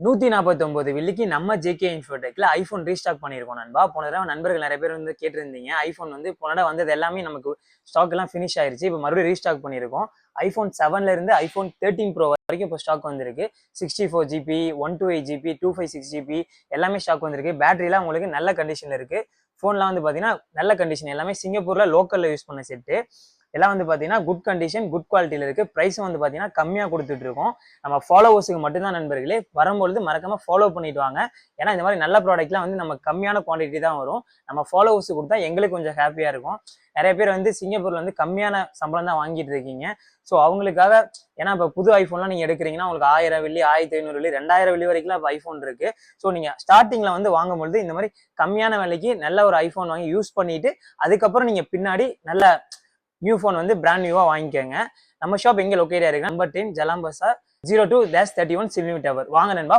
149 வெள்ளிக்கு நம்ம JK இன்ஃபோடெக்ல iPhone restock பண்ணியிருக்கோம் நண்பா. போன தடவை நண்பர்கள் நிறைய பேர் வந்து கேட்டிருந்தீங்க. ஐஃபோன் வந்து போன தடவை வந்தது எல்லாமே நமக்கு ஸ்டாக் எல்லாம் ஃபினிஷ் ஆயிருச்சு. இப்போ மறுபடியும் ரீஸ்டாக் பண்ணியிருக்கோம். ஐஃபோன் 7ல இருந்து ஐஃபோன் 13 ப்ரோ வரைக்கும் இப்போ ஸ்டாக் வந்திருக்கு. 64 ஜிபி, 128 ஜிபி, 256 ஜிபி எல்லாமே ஸ்டாக் வந்திருக்கு. பேட்டரிலாம் உங்களுக்கு நல்ல கண்டிஷன்ல இருக்கு. ஃபோன்லாம் வந்து பார்த்தீங்கன்னா நல்ல கண்டிஷன், எல்லாமே சிங்கப்பூர்ல லோக்கல்ல யூஸ் பண்ண செட்டு எல்லாம் வந்து பார்த்தீங்கன்னா குட் கண்டிஷன், குட் குவாலிட்டியில் இருக்குது. ப்ரைஸும் வந்து பார்த்தீங்கன்னா கம்மியாக கொடுத்துட்டு இருக்கோம். நம்ம ஃபாலோவர்ஸுக்கு மட்டும்தான் நண்பர்களே. வரும்பொழுது மறக்காமல் ஃபாலோ பண்ணிட்டு வாங்க. ஏன்னா இந்த மாதிரி நல்ல ப்ராடக்ட்லாம் வந்து நம்ம கம்மியான குவான்டிட்டி தான் வரும். நம்ம ஃபாலோவர்ஸுக்கு கொடுத்தா எங்களுக்கு கொஞ்சம் ஹாப்பியாக இருக்கும். நிறைய பேர் வந்து சிங்கப்பூரில் வந்து கம்மியான சம்பளம் தான் வாங்கிட்டு இருக்கீங்க. ஸோ அவங்களுக்காக, ஏன்னா இப்போ புது ஐஃபோன்லாம் நீங்கள் எடுக்கிறீங்கன்னா உங்களுக்கு 1000 வெள்ளி, 1500 வெள்ளி, 2000 வெள்ளி வரைக்கும்லாம் இப்போ ஐஃபோன் இருக்கு. ஸோ நீங்கள் ஸ்டார்டிங்கில் வந்து வாங்கும்பொழுது இந்த மாதிரி கம்மியான விலைக்கு நல்ல ஒரு ஐஃபோன் வாங்கி யூஸ் பண்ணிட்டு அதுக்கப்புறம் நீங்கள் பின்னாடி நல்ல நியூ ஃபோன் வந்து பிராண்ட் நியூவா வாங்கிக்கோங்க. நம்ம ஷாப் எங்க லொக்கேட் ஆயிருக்கு? நம்பர் 10 ஜலாம் பசார் 02-31 சில்வி டவர். வாங்க நண்பா.